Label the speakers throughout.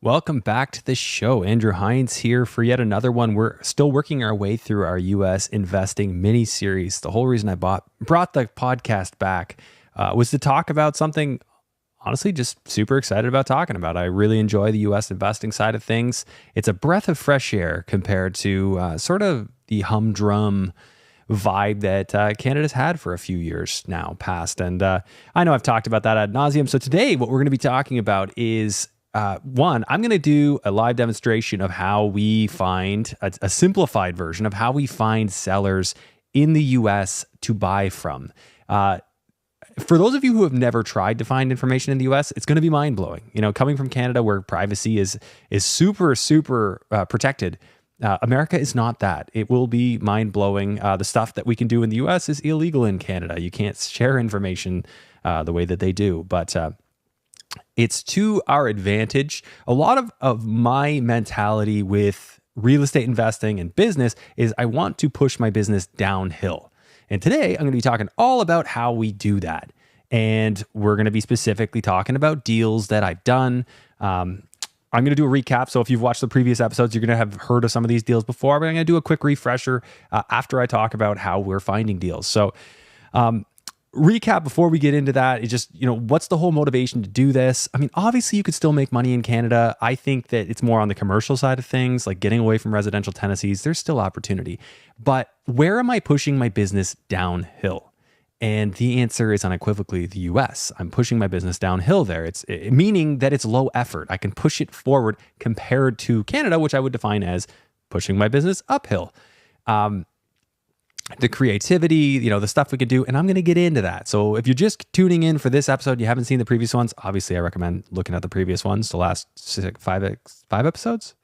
Speaker 1: Welcome back to the show. Andrew Hines here for yet another one. We're still working our way through our U.S. investing mini-series. The whole reason I brought the podcast back was to talk about something, honestly, just super excited about talking about. I really enjoy the U.S. investing side of things. It's a breath of fresh air compared to sort of the humdrum vibe that Canada's had for a few years now past. And I know I've talked about that ad nauseum. So today, what we're going to be talking about is one, I'm going to do a live demonstration of how we find a simplified version of how we find sellers in the US to buy from. For those of you who have never tried to find information in the US, it's going to be mind blowing. You know, coming from Canada where privacy is super protected. America is not that. It will be mind blowing. The stuff that we can do in the US is illegal in Canada. You can't share information the way that they do, but it's to our advantage. A lot of my mentality with real estate investing and business is I want to push my business downhill. And today I'm going to be talking all about how we do that. And we're going to be specifically talking about deals that I've done. I'm going to do a recap. So if you've watched the previous episodes, you're going to have heard of some of these deals before, but I'm going to do a quick refresher after I talk about how we're finding deals. So, recap before we get into that is just, what's the whole motivation to do this? I mean, obviously you could still make money in Canada. I think that it's more on the commercial side of things, like getting away from residential tenancies. There's still opportunity, but where am I pushing my business downhill? And the answer is unequivocally the US. I'm pushing my business downhill there. It's meaning that it's low effort. I can push it forward compared to Canada, which I would define as pushing my business uphill. The creativity, the stuff we could do, and I'm going to get into that. So if you're just tuning in for this episode, you haven't seen the previous ones, obviously I recommend looking at the previous ones, the last five episodes.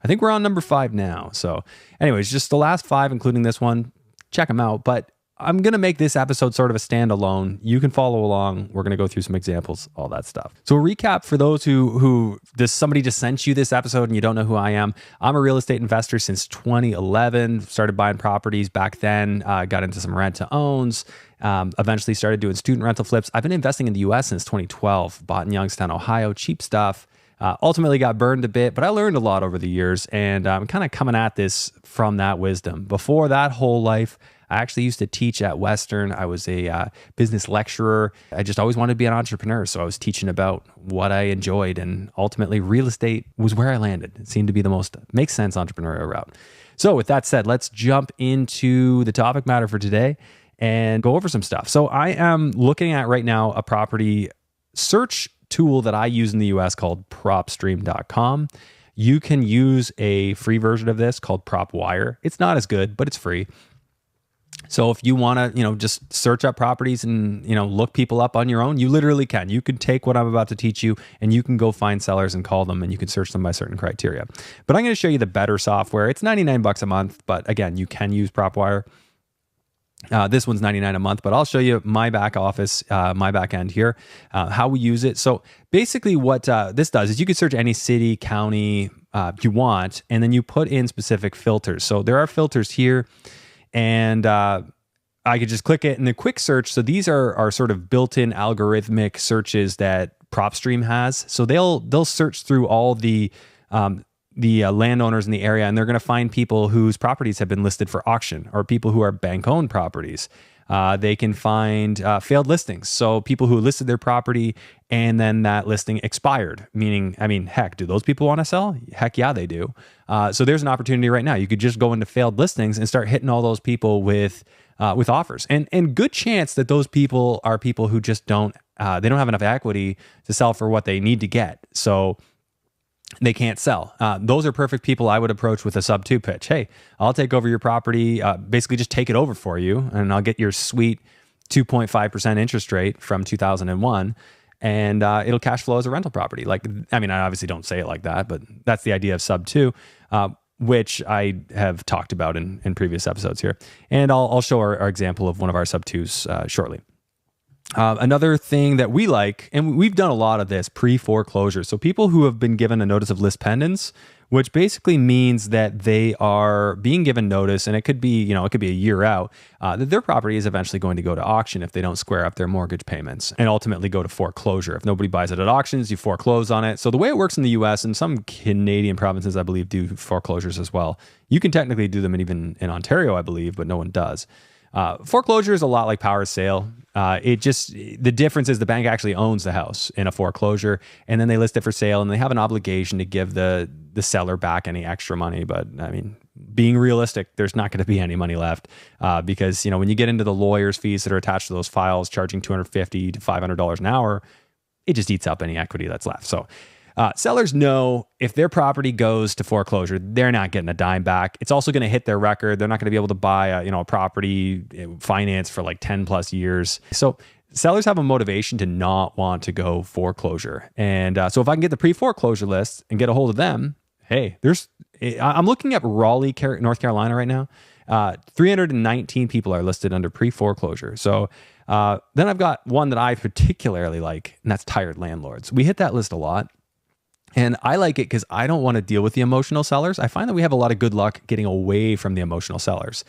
Speaker 1: I think we're on number 5 now. So anyways, just the last 5, including this one, check them out. But I'm going to make this episode sort of a standalone. You can follow along. We're going to go through some examples, all that stuff. So a recap for those who somebody just sent you this episode and you don't know who I am. I'm a real estate investor since 2011, started buying properties back then, got into some rent to owns, eventually started doing student rental flips. I've been investing in the US since 2012, bought in Youngstown, Ohio, cheap stuff. Ultimately got burned a bit, but I learned a lot over the years and I'm kind of coming at this from that wisdom. Before that whole life, I actually used to teach at Western. I was a business lecturer. I just always wanted to be an entrepreneur. So I was teaching about what I enjoyed, and ultimately real estate was where I landed. It seemed to be the most makes sense entrepreneurial route. So with that said, let's jump into the topic matter for today and go over some stuff. So I am looking at right now a property search tool that I use in the US called PropStream.com. You can use a free version of this called PropWire. It's not as good, but it's free. So if you want to, just search up properties and, look people up on your own, you literally can. You can take what I'm about to teach you and you can go find sellers and call them and you can search them by certain criteria. But I'm going to show you the better software. It's $99 a month, but again, you can use PropWire. This one's $99 a month, but I'll show you my back office, my back end here, how we use it. So basically what this does is you can search any city, county you want, and then you put in specific filters. So there are filters here. And I could just click it in the quick search. So these are sort of built-in algorithmic searches that PropStream has. So they'll search through all the landowners in the area, and they're going to find people whose properties have been listed for auction or people who are bank-owned properties. They can find failed listings. So people who listed their property and then that listing expired, meaning, heck, do those people want to sell? Heck yeah, they do. So there's an opportunity right now. You could just go into failed listings and start hitting all those people with offers. And good chance that those people are people who just they don't have enough equity to sell for what they need to get. So they can't sell. Those are perfect people I would approach with a sub 2 pitch. Hey, I'll take over your property, basically just take it over for you, and I'll get your sweet 2.5% interest rate from 2001, and it'll cash flow as a rental property. I obviously don't say it like that, but that's the idea of sub 2, which I have talked about in previous episodes here. And I'll show our example of one of our sub 2s shortly. Another thing that we like, and we've done a lot of this, pre-foreclosure. So people who have been given a notice of list pendants, which basically means that they are being given notice, and it could be, it could be a year out, that their property is eventually going to go to auction if they don't square up their mortgage payments and ultimately go to foreclosure. If nobody buys it at auctions, you foreclose on it. So the way it works in the US, and some Canadian provinces, I believe, do foreclosures as well. You can technically do them even in Ontario, I believe, but no one does. Foreclosure is a lot like power sale. The difference is the bank actually owns the house in a foreclosure, and then they list it for sale, and they have an obligation to give the seller back any extra money. But I mean, being realistic, there's not going to be any money left because when you get into the lawyer's fees that are attached to those files, charging $250 to $500 an hour, it just eats up any equity that's left. So sellers know if their property goes to foreclosure, they're not getting a dime back. It's also going to hit their record. They're not going to be able to buy a property finance for like 10 plus years. So sellers have a motivation to not want to go foreclosure. And so if I can get the pre-foreclosure list and get a hold of them, hey, I'm looking at Raleigh, North Carolina right now. 319 people are listed under pre-foreclosure. So then I've got one that I particularly like, and that's tired landlords. We hit that list a lot. And I like it because I don't want to deal with the emotional sellers. I find that we have a lot of good luck getting away from the emotional sellers.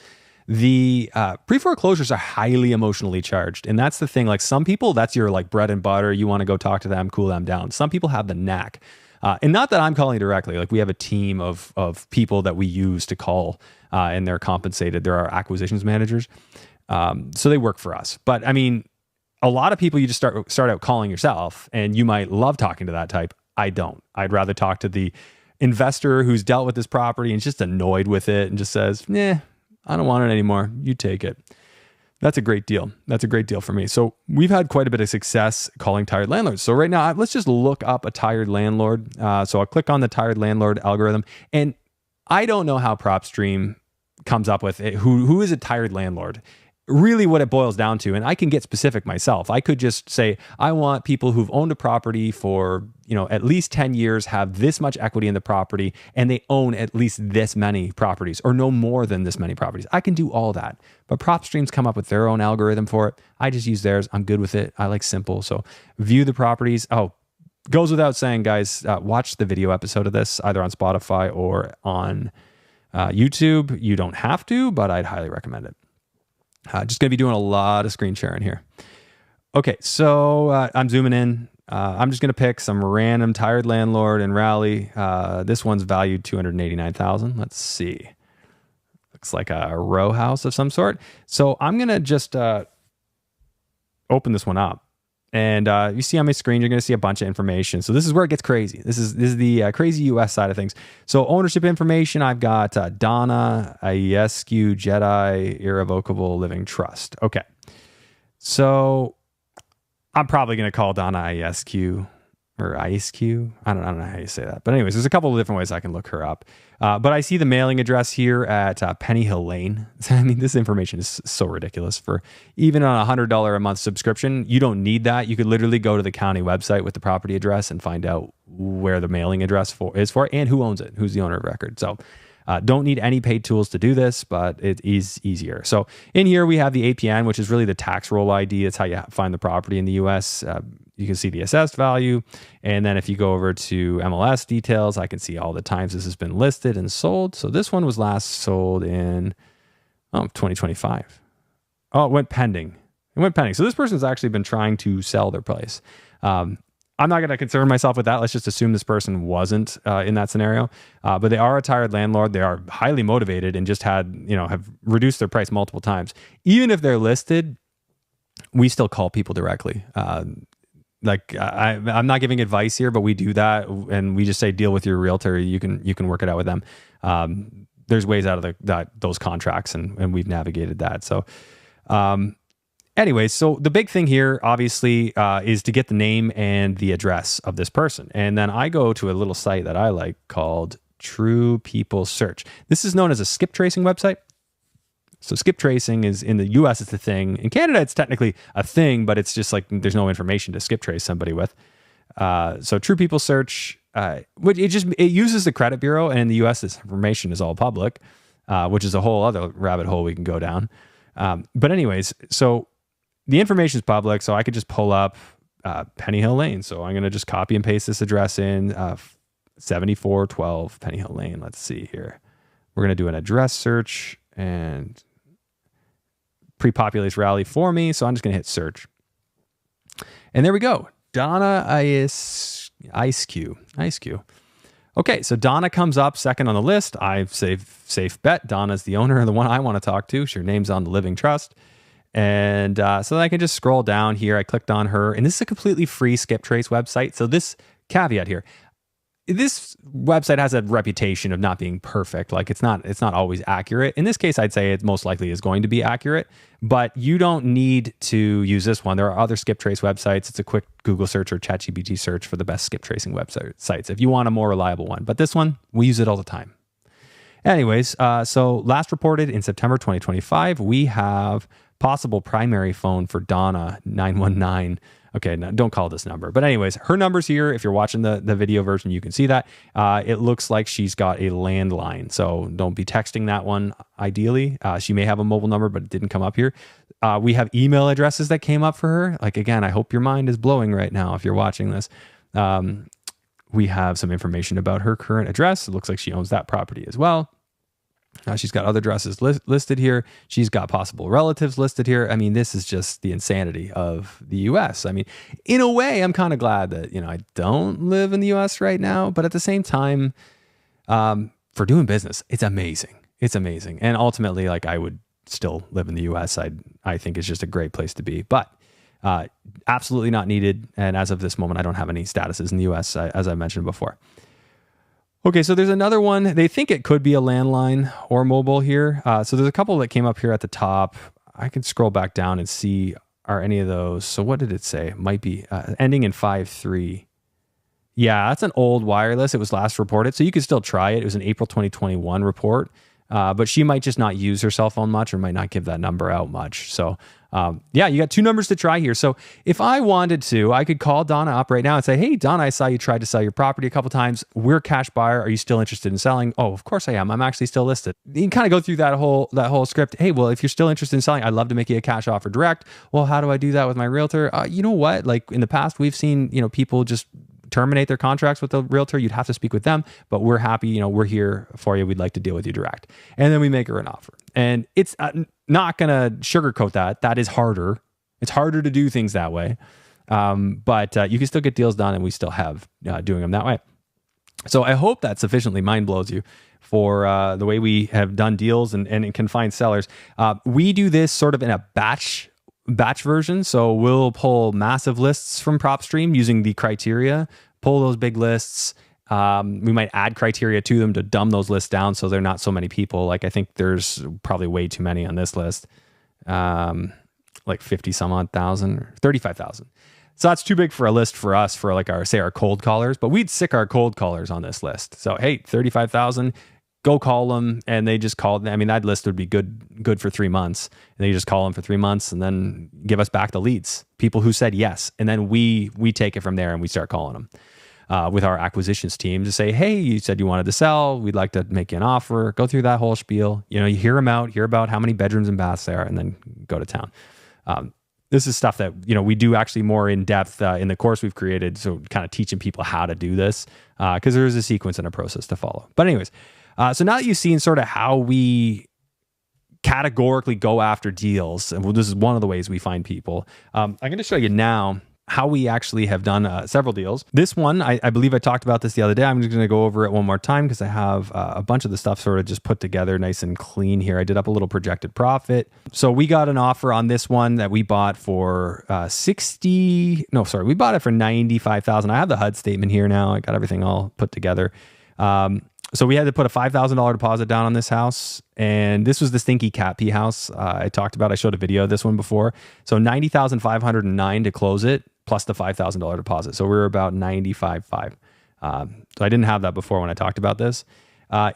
Speaker 1: The pre-foreclosures are highly emotionally charged. And that's the thing. Like some people, that's your like bread and butter. You want to go talk to them, cool them down. Some people have the knack. And not that I'm calling directly. Like we have a team of people that we use to call and they're compensated. They're our acquisitions managers. So they work for us. But I mean, a lot of people you just start out calling yourself, and you might love talking to that type. I don't. I'd rather talk to the investor who's dealt with this property and just annoyed with it and just says, I don't want it anymore. You take it. That's a great deal. That's a great deal for me. So we've had quite a bit of success calling tired landlords. So right now, let's just look up a tired landlord. So I'll click on the tired landlord algorithm. And I don't know how PropStream comes up with it. Who is a tired landlord? Really what it boils down to, and I can get specific myself. I could just say, I want people who've owned a property for, at least 10 years, have this much equity in the property, and they own at least this many properties or no more than this many properties. I can do all that. But PropStream's come up with their own algorithm for it. I just use theirs. I'm good with it. I like simple. So view the properties. Oh, goes without saying, guys, watch the video episode of this either on Spotify or on YouTube. You don't have to, but I'd highly recommend it. Just going to be doing a lot of screen sharing here. Okay, so I'm zooming in. I'm just going to pick some random tired landlord in Raleigh. This one's valued $289,000. Let's see. Looks like a row house of some sort. So I'm going to just open this one up. And you see on my screen, you're going to see a bunch of information. So this is where it gets crazy. This is the crazy US side of things. So ownership information, I've got Donna Iescu Jedi Irrevocable Living Trust. Okay. So I'm probably going to call Donna Iescu or Iescu. I don't know how you say that. But anyways, there's a couple of different ways I can look her up. But I see the mailing address here at Penny Hill Lane. I mean, this information is so ridiculous. For even on $100 a month subscription, you don't need that. You could literally go to the county website with the property address and find out where the mailing address is for and who owns it, who's the owner of record. So don't need any paid tools to do this, but it is easier. So in here, we have the APN, which is really the tax roll ID. It's how you find the property in the US. You can see the assessed value. And then if you go over to MLS details, I can see all the times this has been listed and sold. So this one was last sold in 2025. Oh, it went pending. So this person's actually been trying to sell their place. I'm not going to concern myself with that. Let's just assume this person wasn't in that scenario. But they are a tired landlord. They are highly motivated and just have reduced their price multiple times. Even if they're listed, we still call people directly. I'm not giving advice here, but we do that, and we just say deal with your realtor. You can work it out with them. There's ways out of those contracts, and we've navigated that. So, anyways, so the big thing here, obviously, is to get the name and the address of this person, and then I go to a little site that I like called TruePeoplesearch. This is known as a skip tracing website. So skip tracing is in the US, it's a thing. In Canada, it's technically a thing, but it's just like there's no information to skip trace somebody with. So TruePeoplesearch, it uses the credit bureau, and in the US, this information is all public, which is a whole other rabbit hole we can go down. But anyways, so the information is public, so I could just pull up Penny Hill Lane. So I'm going to just copy and paste this address in 7412 Penny Hill Lane. Let's see here. We're going to do an address search and pre-populates Raleigh for me. So I'm just going to hit search. And there we go. Donna Ice-Q. Okay, so Donna comes up second on the list. I've safe bet. Donna's the owner and the one I want to talk to. Her name's on the living trust. And so I can just scroll down here. I clicked on her, and this is a completely free skip trace website. So this caveat here, this website has a reputation of not being perfect. Like it's not always accurate. In this case, I'd say it most likely is going to be accurate, but you don't need to use this one. There are other skip trace websites. It's a quick Google search or ChatGPT search for the best skip tracing websites if you want a more reliable one. But this one, we use it all the time. Anyways, so last reported in September 2025, we have possible primary phone for Donna 919. Okay, no, don't call this number. But anyways, her number's here. If you're watching the video version, you can see that. It looks like she's got a landline. So don't be texting that one, ideally. She may have a mobile number, but it didn't come up here. We have email addresses that came up for her. Like, again, I hope your mind is blowing right now if you're watching this. We have some information about her current address. It looks like she owns that property as well. She's got other addresses listed here. She's got possible relatives listed here. I mean, this is just the insanity of the US. I mean, in a way, I'm kind of glad that, I don't live in the US right now, but at the same time, for doing business, it's amazing. It's amazing. And ultimately, like, I would still live in the US. I think it's just a great place to be, but absolutely not needed. And as of this moment, I don't have any statuses in the US, as I mentioned before. Okay, so there's another one. They think it could be a landline or mobile here. So there's a couple that came up here at the top. I can scroll back down and see, are any of those? So what did it say? Might be ending in 5-3. Yeah, that's an old wireless. It was last reported. So you could still try it. It was an April 2021 report. But she might just not use her cell phone much or might not give that number out much. So yeah, you got two numbers to try here. So if I wanted to, I could call Donna up right now and say, hey, Donna, I saw you tried to sell your property a couple times. We're a cash buyer. Are you still interested in selling? Oh, of course I am. I'm actually still listed. You can kind of go through that whole script. Hey, well, if you're still interested in selling, I'd love to make you a cash offer direct. Well, how do I do that with my realtor? You know what? Like in the past, we've seen, people just terminate their contracts with the realtor. You'd have to speak with them, but we're happy. We're here for you. We'd like to deal with you direct. And then we make her an offer. And it's not going to sugarcoat that. That is harder. It's harder to do things that way. But you can still get deals done, and we still have doing them that way. So I hope that sufficiently mind blows you for the way we have done deals and can find sellers. We do this sort of in a batch version. So we'll pull massive lists from PropStream using the criteria, pull those big lists. We might add criteria to them to dumb those lists down so they're not so many people. Like I think there's probably way too many on this list. Like 50 some odd thousand, or 35,000. So that's too big for a list for us for like our cold callers, but we'd sick our cold callers on this list. So, hey, 35,000, go call them. And they just called. I mean, that list would be good for 3 months. And they just call them for 3 months and then give us back the leads, people who said yes. And then we take it from there and we start calling them with our acquisitions team to say, hey, you said you wanted to sell. We'd like to make you an offer. Go through that whole spiel. You hear them out, hear about how many bedrooms and baths there are, and then go to town. This is stuff that, we do actually more in depth in the course we've created. So kind of teaching people how to do this because there's a sequence and a process to follow. But anyways, so now that you've seen sort of how we categorically go after deals, and this is one of the ways we find people. I'm going to show you now how we actually have done several deals. This one, I believe I talked about this the other day. I'm just going to go over it one more time because I have a bunch of the stuff sort of just put together nice and clean here. I did up a little projected profit. So we got an offer on this one that we bought for we bought it for $95,000. I have the HUD statement here now. I got everything all put together. So we had to put a $5,000 deposit down on this house. And this was the Stinky Cat Pee house I talked about. I showed a video of this one before. So $90,509 to close it, plus the $5,000 deposit. So we were about $95,500. So I didn't have that before when I talked about this.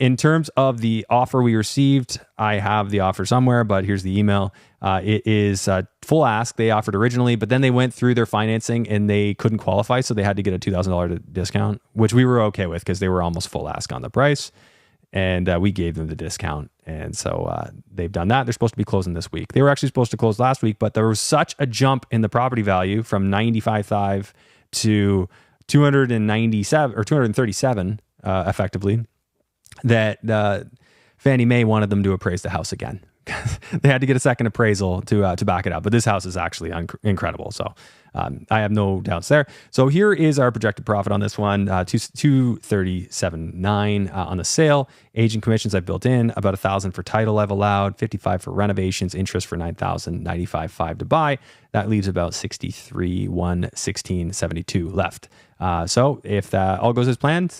Speaker 1: In terms of the offer we received, I have the offer somewhere, but here's the email. It is full ask. They offered originally, but then they went through their financing and they couldn't qualify. So they had to get a $2,000 discount, which we were okay with because they were almost full ask on the price. And we gave them the discount And so they've done that. They're supposed to be closing this week. They were actually supposed to close last week, but there was such a jump in the property value from 95.5 to 297 or 237 effectively, that Fannie Mae wanted them to appraise the house again. They had to get a second appraisal to back it up. But this house is actually incredible. So I have no doubts there. So here is our projected profit on this one, 237.9 on the sale. Agent commissions I've built in, about $1,000 for title I've allowed, $55 for renovations, interest for $9,000, $95.5 to buy. That leaves about $63,116.72 left. So if that all goes as planned,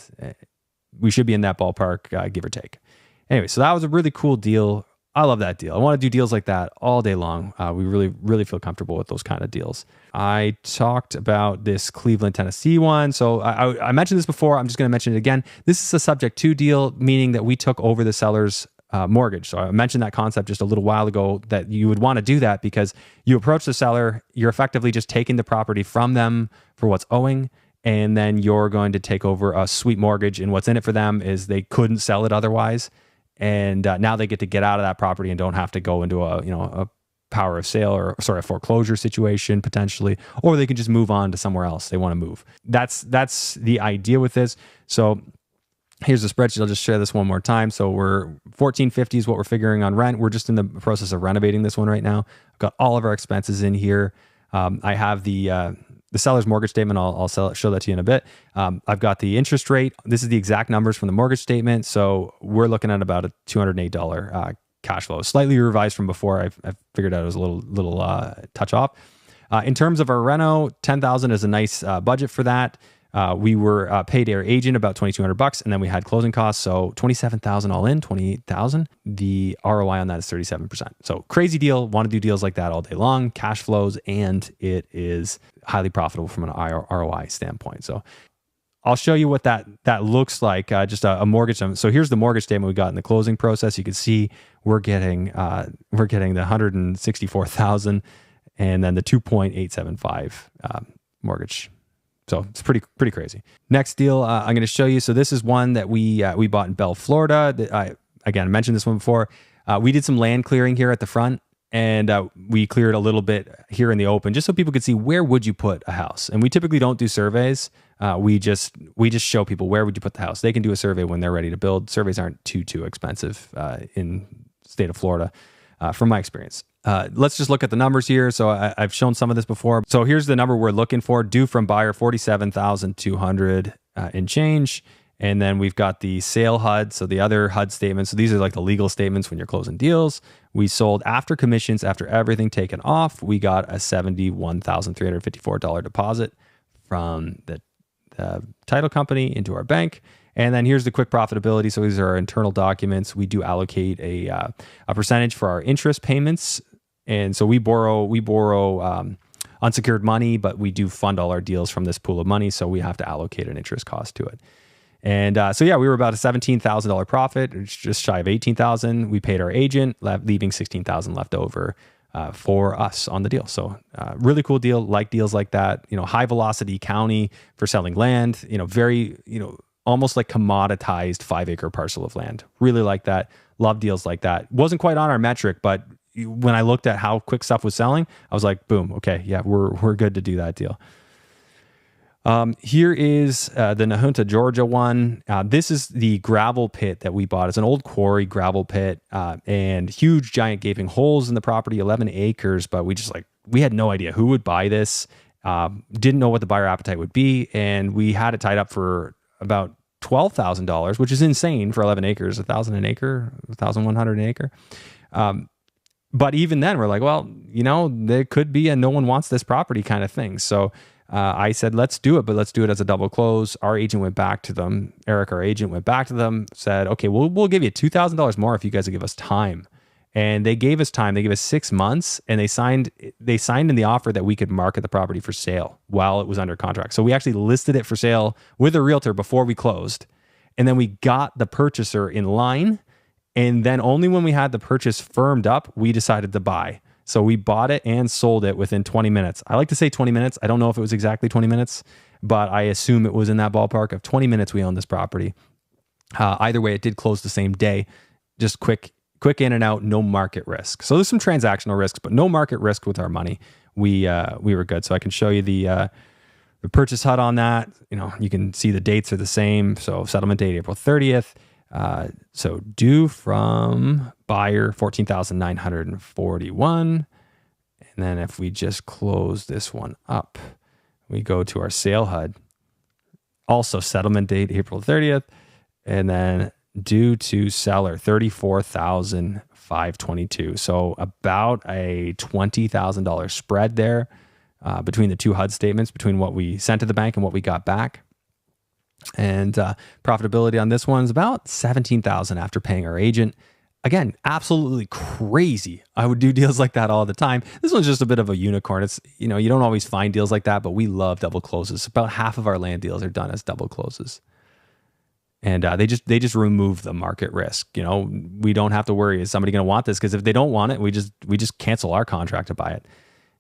Speaker 1: we should be in that ballpark, give or take. Anyway, so that was a really cool deal. I love that deal. I want to do deals like that all day long. We really, really feel comfortable with those kind of deals. I talked about this Cleveland, Tennessee one. So I mentioned this before. I'm just going to mention it again. This is a subject to deal, meaning that we took over the seller's mortgage. So I mentioned that concept just a little while ago, that you would want to do that because you approach the seller, you're effectively just taking the property from them for what's owing, and then you're going to take over a sweet mortgage. And what's in it for them is they couldn't sell it otherwise. And now they get to get out of that property and don't have to go into a power of sale or a foreclosure situation potentially, or they can just move on to somewhere else they want to move. That's the idea with this. So here's the spreadsheet. I'll just share this one more time. So we're $1,450 is what we're figuring on rent. We're just in the process of renovating this one right now. I've got all of our expenses in here. I have the seller's mortgage statement. I'll show that to you in a bit. I've got the interest rate. This is the exact numbers from the mortgage statement. So we're looking at about a $208 cash flow, slightly revised from before. I figured out it was a little touch off. In terms of our reno, $10,000 is a nice budget for that. We were paid our agent about $2,200, and then we had closing costs, so $27,000 all in, $28,000. The ROI on that is 37%. So crazy deal. Want to do deals like that all day long, cash flows, and it is highly profitable from an ROI standpoint. So I'll show you what that looks like. Just a mortgage. So here's the mortgage statement we got in the closing process. You can see we're getting the $164,000, and then the 2.875 mortgage. So it's pretty crazy. Next deal I'm going to show you. So this is one that we bought in Belle, Florida. I mentioned this one before. We did some land clearing here at the front, and we cleared a little bit here in the open just so people could see where would you put a house. And we typically don't do surveys. We just show people where would you put the house. They can do a survey when they're ready to build. Surveys aren't too expensive in state of Florida, from my experience. Let's just look at the numbers here. So I've shown some of this before. So here's the number we're looking for. Due from buyer, $47,200 and change. And then we've got the sale HUD. So the other HUD statements. So these are like the legal statements when you're closing deals. We sold after commissions, after everything taken off. We got a $71,354 deposit from the title company into our bank. And then here's the quick profitability. So these are our internal documents. We do allocate a percentage for our interest payments. And so we borrow unsecured money, but we do fund all our deals from this pool of money. So we have to allocate an interest cost to it. And we were about a $17,000 profit, just shy of $18,000. We paid our agent, leaving $16,000 left over for us on the deal. So really cool deal, like deals like that. High velocity county for selling land, very, almost like commoditized 5-acre parcel of land. Really like that. Love deals like that. Wasn't quite on our metric, but when I looked at how quick stuff was selling, I was like, boom, okay, yeah, we're good to do that deal. Here is the Nahunta, Georgia one. This is the gravel pit that we bought. It's an old quarry gravel pit and huge giant gaping holes in the property, 11 acres, but we had no idea who would buy this. Didn't know what the buyer appetite would be. And we had it tied up for about $12,000, which is insane for 11 acres, $1,000 an acre, $1,100 an acre. But even then we're like, well, there could be a no one wants this property kind of thing. So I said, let's do it, but let's do it as a double close. Our agent went back to them. Eric, our agent, went back to them, said, okay, we'll give you $2,000 more if you guys will give us time. And they gave us time. They gave us 6 months, and they signed in the offer that we could market the property for sale while it was under contract. So we actually listed it for sale with a realtor before we closed. And then we got the purchaser in line. And then only when we had the purchase firmed up, we decided to buy. So we bought it and sold it within 20 minutes. I like to say 20 minutes. I don't know if it was exactly 20 minutes, but I assume it was in that ballpark of 20 minutes we owned this property. Either way, it did close the same day. Just quick quick in and out, no market risk. So there's some transactional risks, but no market risk with our money. We were good. So I can show you the purchase HUD on that. You can see the dates are the same. So settlement date, April 30th. So due from buyer, 14,941. And then if we just close this one up, we go to our sale HUD. Also settlement date, April 30th. And then due to seller, 34,522. So about a $20,000 spread there between the two HUD statements, between what we sent to the bank and what we got back. And profitability on this one is about 17,000 after paying our agent. Again, absolutely crazy. I would do deals like that all the time. This one's just a bit of a unicorn. It's, you don't always find deals like that, but we love double closes. About half of our land deals are done as double closes. And they just remove the market risk. We don't have to worry, is somebody going to want this? Because if they don't want it, we just cancel our contract to buy it.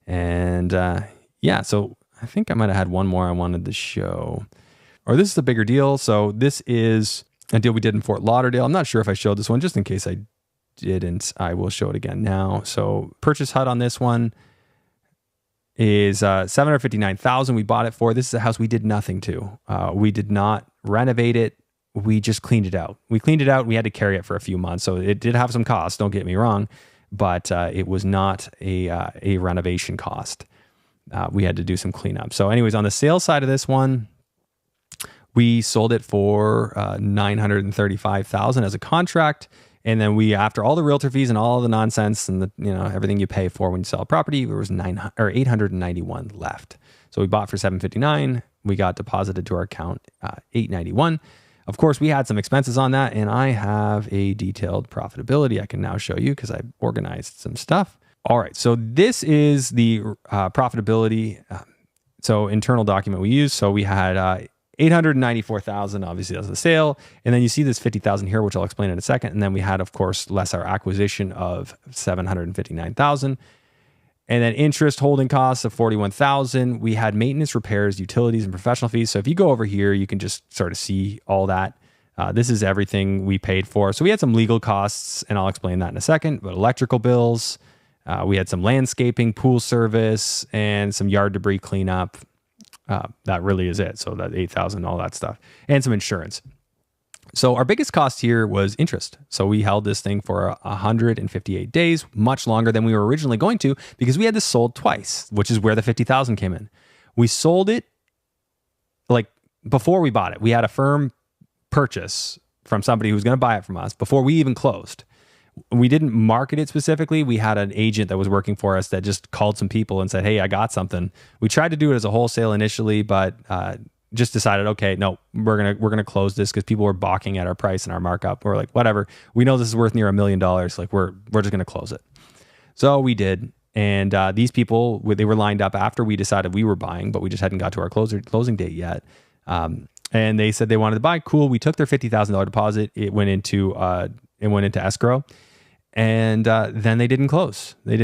Speaker 1: And so I think I might have had one more I wanted to show. Or this is a bigger deal. So this is a deal we did in Fort Lauderdale. I'm not sure if I showed this one. Just in case I didn't, I will show it again now. So purchase HUD on this one is $759,000 we bought it for. This is a house we did nothing to. We did not renovate it. We just cleaned it out. We cleaned it out. We had to carry it for a few months. So it did have some costs, don't get me wrong, but it was not a renovation cost. We had to do some cleanup. So anyways, on the sales side of this one, we sold it for $935,000 as a contract. And then we, after all the realtor fees and all the nonsense and everything you pay for when you sell a property, there was $891 left. So we bought for $759. We got deposited to our account $891. Of course, we had some expenses on that, and I have a detailed profitability I can now show you because I organized some stuff. All right, so this is the profitability. So internal document we used. So we had $894,000, obviously that's the sale. And then you see this $50,000 here, which I'll explain in a second. And then we had, of course, less our acquisition of $759,000. And then interest holding costs of $41,000. We had maintenance, repairs, utilities, and professional fees. So if you go over here, you can just sort of see all that. This is everything we paid for. So we had some legal costs, and I'll explain that in a second, but electrical bills. We had some landscaping, pool service, and some yard debris cleanup. That really is it. So that $8,000, all that stuff, and some insurance. So our biggest cost here was interest. So we held this thing for 158 days, much longer than we were originally going to, because we had this sold twice, which is where the $50,000 came in. We sold it like before we bought it. We had a firm purchase from somebody who was going to buy it from us before we even closed. We didn't market it specifically. We had an agent that was working for us that just called some people and said, hey, I got something. We tried to do it as a wholesale initially, but just decided, okay, no, we're gonna close this because people were balking at our price and our markup. We're like, whatever. We know this is worth near $1 million. Like we're just gonna close it. So we did. And these people, they were lined up after we decided we were buying, but we just hadn't got to our closing date yet. And they said they wanted to buy. Cool. We took their $50,000 deposit. It went into escrow. And then they didn't close. They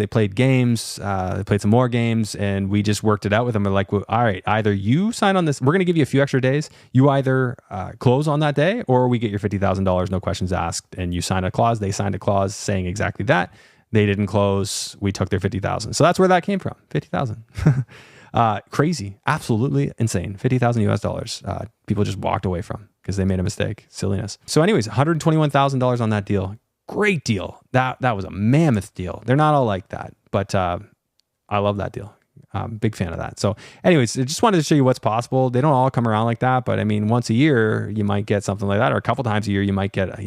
Speaker 1: played games. They played some more games, and we just worked it out with them. We're like, well, all right, either you sign on this. We're going to give you a few extra days. You either close on that day, or we get your $50,000, no questions asked, and you sign a clause. They signed a clause saying exactly that. They didn't close. We took their $50,000. So that's where that came from. $50,000. Crazy, absolutely insane. $50,000 US. People just walked away from because they made a mistake. Silliness. So, anyways, $121,000 on that deal. Great deal. That was a mammoth deal. They're not all like that, but I love that deal. Big fan of that. So anyways, I just wanted to show you what's possible. They don't all come around like that, but I mean, once a year you might get something like that, or a couple times a year you might get,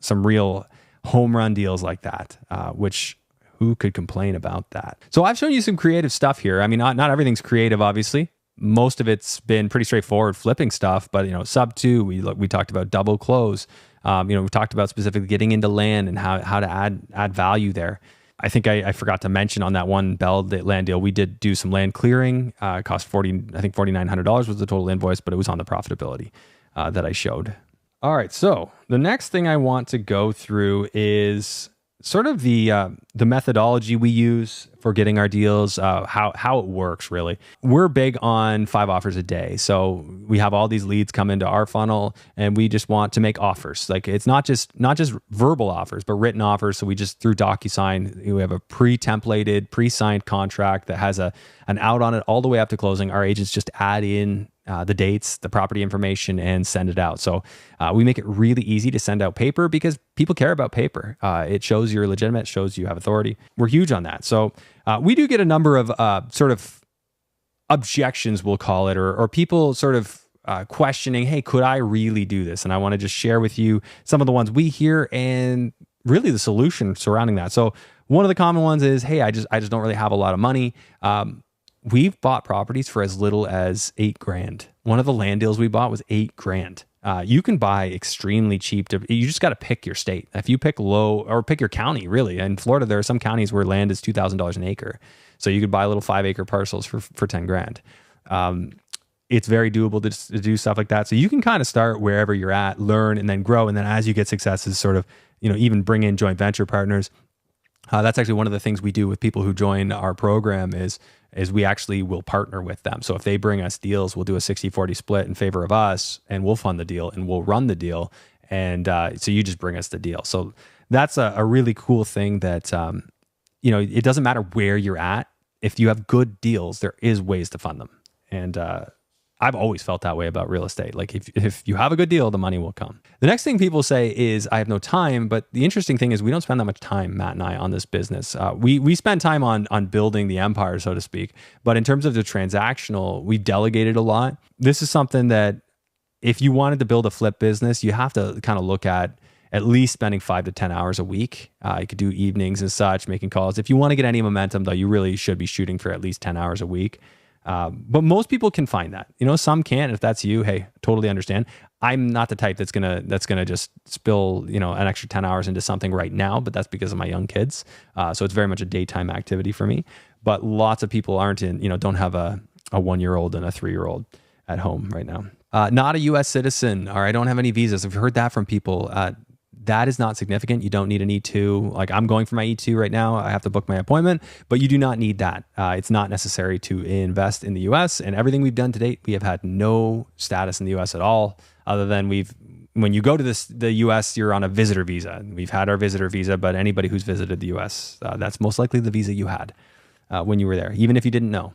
Speaker 1: some real home run deals like that, which who could complain about that? So I've shown you some creative stuff here. I mean, not everything's creative, obviously. Most of it's been pretty straightforward flipping stuff, but sub 2, we talked about double close. We talked about specifically getting into land and how to add value there. I think I forgot to mention on that one land deal, we did do some land clearing. It cost $4,900 was the total invoice, but it was on the profitability that I showed. All right, so the next thing I want to go through is sort of the methodology we use for getting our deals, how it works really. We're big on 5 offers a day. So we have all these leads come into our funnel and we just want to make offers. Like it's not just verbal offers, but written offers. So we just through DocuSign, we have a pre-templated, pre-signed contract that has an out on it all the way up to closing. Our agents just add in the dates, the property information, and send it out. So we make it really easy to send out paper because people care about paper. It shows you're legitimate, shows you have authority. We're huge on that. So we do get a number of sort of objections, we'll call it, or people sort of questioning, hey, could I really do this? And I want to just share with you some of the ones we hear and really the solution surrounding that. So one of the common ones is, hey, I just don't really have a lot of money. We've bought properties for as little as $8,000. One of the land deals we bought was $8,000. You can buy extremely cheap. You just got to pick your state. If you pick low or pick your county, really. In Florida, there are some counties where land is $2,000 an acre. So you could buy little 5-acre parcels for $10,000. It's very doable to do stuff like that. So you can kind of start wherever you're at, learn, and then grow. And then as you get successes, sort of, even bring in joint venture partners. That's actually one of the things we do with people who join our program is we actually will partner with them. So if they bring us deals, we'll do a 60-40 split in favor of us and we'll fund the deal and we'll run the deal. And so you just bring us the deal. So that's a really cool thing that, it doesn't matter where you're at. If you have good deals, there is ways to fund them. And I've always felt that way about real estate. Like if you have a good deal, the money will come. The next thing people say is I have no time, but the interesting thing is we don't spend that much time, Matt and I, on this business. We spend time on building the empire, so to speak. But in terms of the transactional, we've delegated a lot. This is something that if you wanted to build a flip business, you have to kind of look at least spending 5 to 10 hours a week. You could do evenings and such, making calls. If you want to get any momentum, though, you really should be shooting for at least 10 hours a week. But most people can find that. Some can't. If that's you, hey, totally understand. I'm not the type that's gonna just spill an extra 10 hours into something right now, but that's because of my young kids. So it's very much a daytime activity for me. But lots of people don't have a 1-year-old and a 3-year-old at home right now. Not a U.S. citizen, or I don't have any visas. I've heard that from people. That is not significant. You don't need an E2. Like I'm going for my E2 right now. I have to book my appointment, but you do not need that. It's not necessary to invest in the US, and everything we've done to date, we have had no status in the US at all, other than when you go to the US, you're on a visitor visa. We've had our visitor visa, but anybody who's visited the US, that's most likely the visa you had when you were there, even if you didn't know.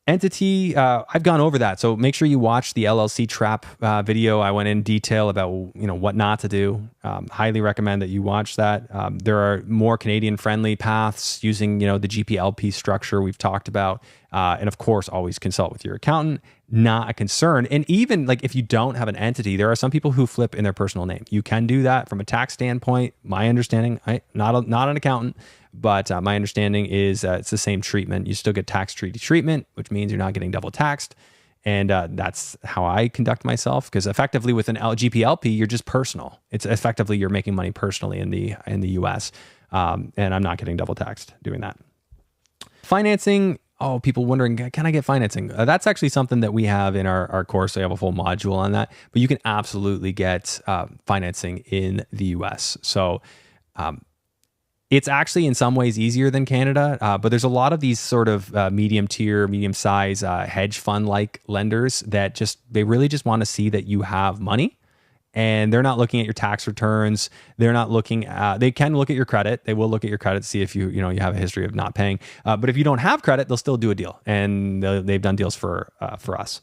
Speaker 1: Entity, I've gone over that. So make sure you watch the LLC trap video. I went in detail about what not to do. Highly recommend that you watch that. There are more Canadian friendly paths using the GPLP structure we've talked about. And of course, always consult with your accountant. Not a concern. And even like if you don't have an entity, there are some people who flip in their personal name. You can do that from a tax standpoint. My understanding, not an accountant, but my understanding is it's the same treatment. You still get tax treaty treatment, which means you're not getting double taxed. And that's how I conduct myself, because effectively with an GPLP, you're just personal. It's effectively you're making money personally in the US. And I'm not getting double taxed doing that. Financing. Oh, people wondering, can I get financing? That's actually something that we have in our course. I have a full module on that, but you can absolutely get financing in the US. So it's actually in some ways easier than Canada, but there's a lot of these sort of medium size hedge fund like lenders that they really just want to see that you have money. And they're not looking at your tax returns. They're not looking at, they can look at your credit. They will look at your credit to see if you have a history of not paying. But if you don't have credit, they'll still do a deal. And they've done deals for us.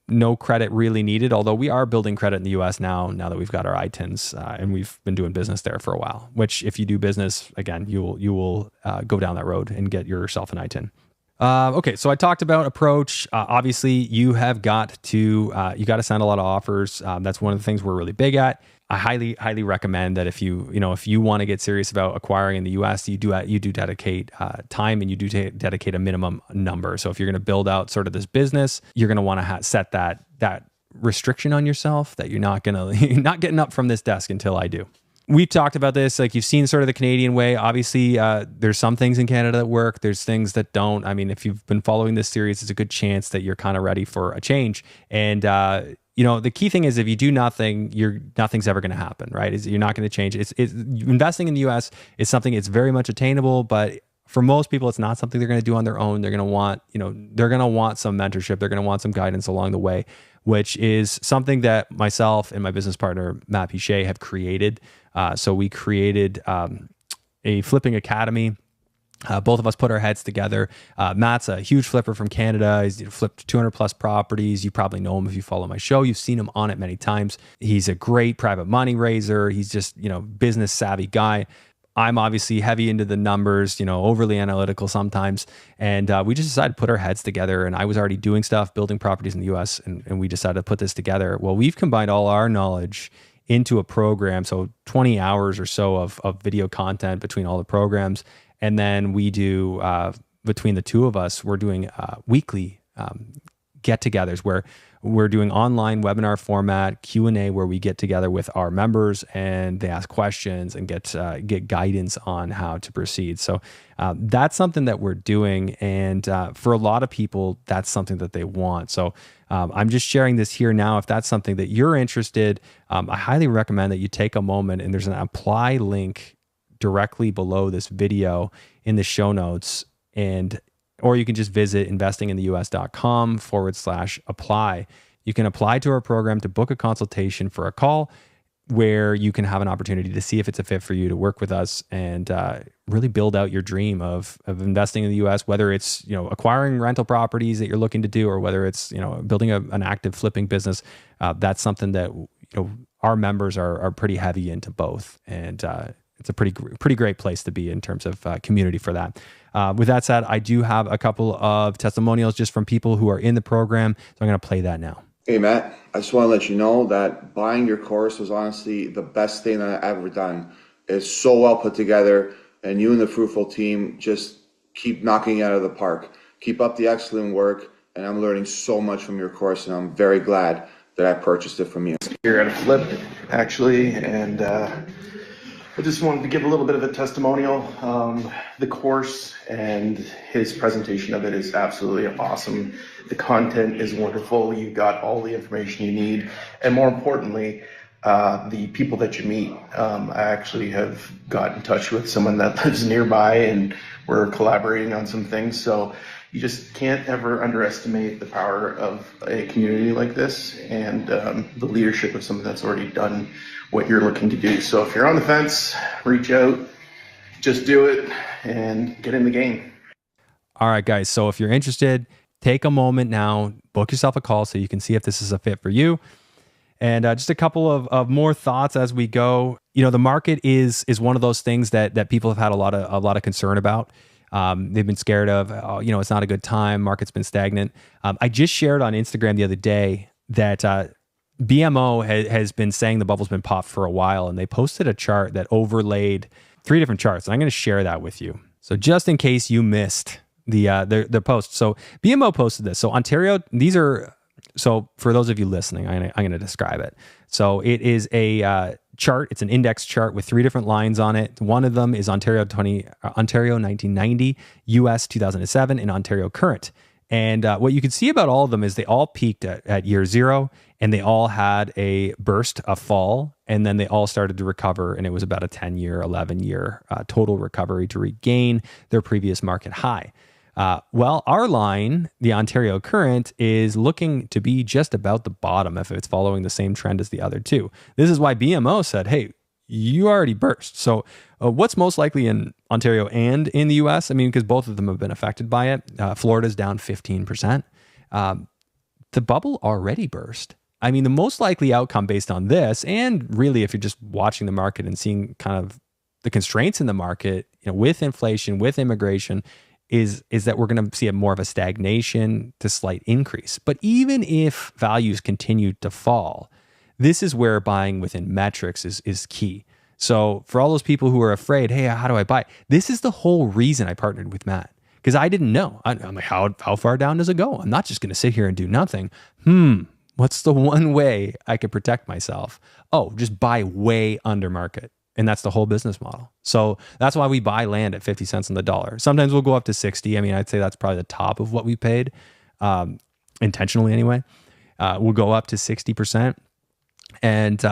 Speaker 1: No credit really needed, although we are building credit in the US now that we've got our ITINs, and we've been doing business there for a while, which if you do business, again, you will go down that road and get yourself an ITIN. Okay, so I talked about approach. Obviously, you have got to send a lot of offers. That's one of the things we're really big at. I highly recommend that if you want to get serious about acquiring in the US, you do dedicate time, and you do dedicate a minimum number. So if you're going to build out sort of this business, you're going to want to set that restriction on yourself that you're not getting up from this desk until I do. We've talked about this, like you've seen sort of the Canadian way. Obviously, there's some things in Canada that work. There's things that don't. I mean, if you've been following this series, it's a good chance that you're kind of ready for a change. And, the key thing is if you do nothing, nothing's ever going to happen, right? You're not going to change. It's investing in the US is something, it's very much attainable, but for most people, it's not something they're going to do on their own. They're going to want, they're going to want some mentorship. They're going to want some guidance along the way, which is something that myself and my business partner, Matt Pichet, have created. So we created a flipping academy. Both of us put our heads together. Matt's a huge flipper from Canada. He's flipped 200 plus properties. You probably know him if you follow my show. You've seen him on it many times. He's a great private money raiser. He's just, business savvy guy. I'm obviously heavy into the numbers, overly analytical sometimes. And we just decided to put our heads together. And I was already doing stuff, building properties in the US, and we decided to put this together. Well, we've combined all our knowledge into a program. So 20 hours or so of video content between all the programs. And then we do, between the two of us, we're doing weekly get-togethers where we're doing online webinar format, Q&A, where we get together with our members and they ask questions and get guidance on how to proceed. So that's something that we're doing. And for a lot of people, that's something that they want. So I'm just sharing this here now. If that's something that you're interested, I highly recommend that you take a moment, and there's an apply link directly below this video in the show notes, or you can just visit investingintheus.com/apply. You can apply to our program to book a consultation for a call where you can have an opportunity to see if it's a fit for you to work with us and really build out your dream of investing in the US, whether it's, acquiring rental properties that you're looking to do, or whether it's, building an active flipping business. That's something that, our members are pretty heavy into both. And it's a pretty great place to be in terms of community for that. With that said, I do have a couple of testimonials just from people who are in the program. So I'm going to play that now.
Speaker 2: Hey, Matt, I just want to let you know that buying your course was honestly the best thing that I've ever done. It's so well put together, and you and the Fruitful team just keep knocking it out of the park. Keep up the excellent work, and I'm learning so much from your course, and I'm very glad that I purchased it from you.
Speaker 3: Here at a flip, actually, and I just wanted to give a little bit of a testimonial. The course and his presentation of it is absolutely awesome. The content is wonderful. You got all the information you need. And more importantly, the people that you meet. I actually have got in touch with someone that lives nearby, and we're collaborating on some things. So you just can't ever underestimate the power of a community like this, and the leadership of someone that's already done what you're looking to do. So if you're on the fence, reach out, just do it, and get in the game.
Speaker 1: All right, guys. So if you're interested, take a moment now, book yourself a call so you can see if this is a fit for you. And just a couple of more thoughts as we go. The market is one of those things that people have had a lot of concern about. They've been scared of, it's not a good time. Market's been stagnant. I just shared on Instagram the other day that BMO has been saying the bubble's been popped for a while, and they posted a chart that overlaid 3 different charts. And I'm going to share that with you. So just in case you missed the post. So BMO posted this. So Ontario, so for those of you listening, I'm going to describe it. So it is a chart. It's an index chart with 3 different lines on it. One of them is Ontario 1990, US 2007, and Ontario current. And what you can see about all of them is they all peaked at year 0, and they all had a burst, a fall, and then they all started to recover. And it was about a 10-year, 11-year total recovery to regain their previous market high. Well, our line, the Ontario current, is looking to be just about the bottom if it's following the same trend as the other 2. This is why BMO said, hey, you already burst. So what's most likely in Ontario and in the US? I mean, because both of them have been affected by it. Florida's down 15%. The bubble already burst. I mean, the most likely outcome based on this, and really if you're just watching the market and seeing kind of the constraints in the market, with inflation, with immigration, is that we're going to see more of a stagnation to slight increase. But even if values continue to fall, this is where buying within metrics is key. So for all those people who are afraid, hey, how do I buy? This is the whole reason I partnered with Matt, because I didn't know. I'm like, how far down does it go? I'm not just going to sit here and do nothing. What's the one way I could protect myself? Oh, just buy way under market. And that's the whole business model. So that's why we buy land at 50 cents on the dollar. Sometimes we'll go up to 60. I mean, I'd say that's probably the top of what we paid, intentionally anyway. will go up to 60%. And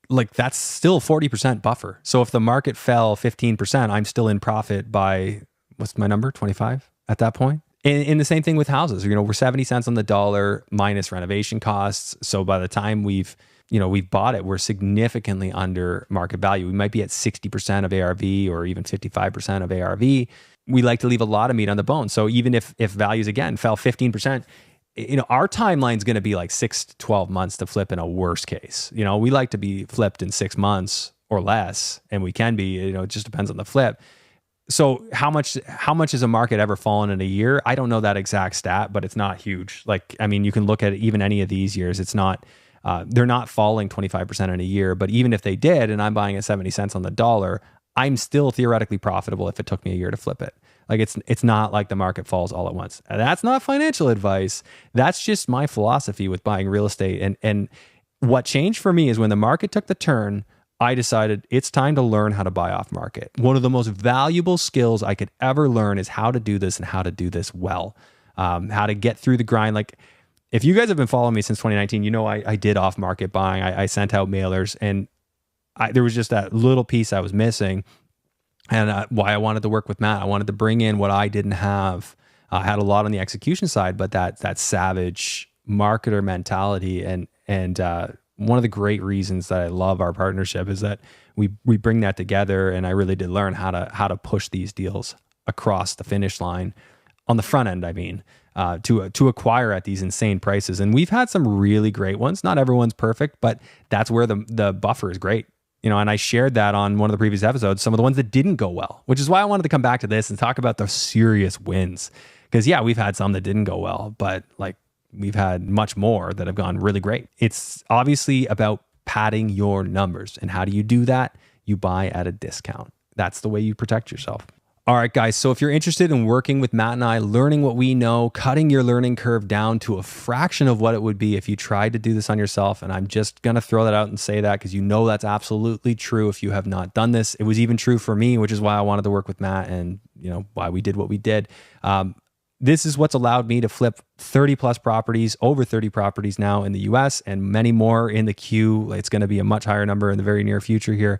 Speaker 1: like that's still 40% buffer. So if the market fell 15%, I'm still in profit by, what's my number? 25 at that point. And the same thing with houses. You know, we're 70 cents on the dollar minus renovation costs. So by the time we've bought it, we're significantly under market value. We might be at 60% of ARV or even 55% of ARV. We like to leave a lot of meat on the bone. So even if values again fell 15%, you know, our timeline's going to be like 6 to 12 months to flip in a worst case. You know, we like to be flipped in 6 months or less, and we can be, you know, it just depends on the flip. So how much has a market ever fallen in a year? I don't know that exact stat, but it's not huge. Like, I mean, you can look at even any of these years. It's not, they're not falling 25% in a year, but even if they did, and I'm buying at 70 cents on the dollar, I'm still theoretically profitable if it took me a year to flip it. Like it's not like the market falls all at once. And that's not financial advice. That's just my philosophy with buying real estate. And what changed for me is when the market took the turn, I decided it's time to learn how to buy off market. One of the most valuable skills I could ever learn is how to do this and how to do this well. How to get through the grind. Like if you guys have been following me since 2019, you know I did off market buying. I sent out mailers, and there was just that little piece I was missing. And why I wanted to work with Matt, I wanted to bring in what I didn't have. I had a lot on the execution side, but that savage marketer mentality, and one of the great reasons that I love our partnership is that we bring that together. And I really did learn how to push these deals across the finish line on the front end. I mean, to acquire at these insane prices. And we've had some really great ones. Not everyone's perfect, but that's where the buffer is great. You know, and I shared that on one of the previous episodes, some of the ones that didn't go well, which is why I wanted to come back to this and talk about the serious wins. Because yeah, we've had some that didn't go well, but like we've had much more that have gone really great. It's obviously about padding your numbers. And how do you do that? You buy at a discount. That's the way you protect yourself. All right, guys. So if you're interested in working with Matt and I, learning what we know, cutting your learning curve down to a fraction of what it would be if you tried to do this on yourself, and I'm just going to throw that out and say that because you know that's absolutely true if you have not done this. It was even true for me, which is why I wanted to work with Matt and, you know, why we did what we did. This is what's allowed me to flip 30 plus properties, over 30 properties now in the US, and many more in the queue. It's going to be a much higher number in the very near future here.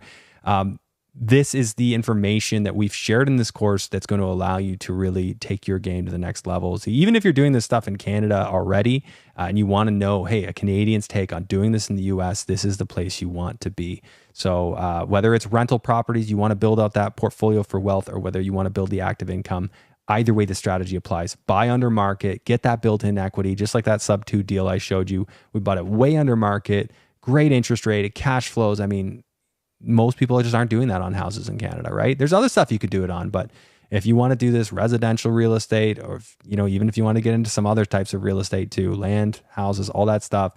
Speaker 1: This is the information that we've shared in this course that's going to allow you to really take your game to the next level. So even if you're doing this stuff in Canada already and you want to know, hey, a Canadian's take on doing this in the US, this is the place you want to be. So whether it's rental properties, you want to build out that portfolio for wealth, or whether you want to build the active income, either way the strategy applies. Buy under market, get that built-in equity, just like that sub 2 deal I showed you. We bought it way under market, great interest rate, it cash flows. I mean, most people just aren't doing that on houses in Canada, right? There's other stuff you could do it on, but if you want to do this residential real estate, or if, you know, even if you want to get into some other types of real estate too, land, houses, all that stuff,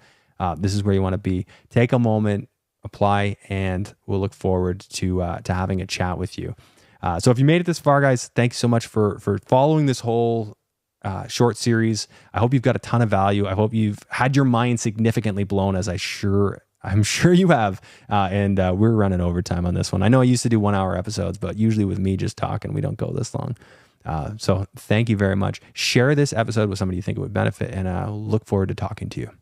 Speaker 1: this is where you want to be. Take a moment, apply, and we'll look forward to having a chat with you. So if you made it this far, guys, thank you so much for following this whole short series. I hope you've got a ton of value. I hope you've had your mind significantly blown, as I'm sure you have. And we're running overtime on this one. I know I used to do 1 hour episodes, but usually with me just talking, we don't go this long. So thank you very much. Share this episode with somebody you think it would benefit, and I look forward to talking to you.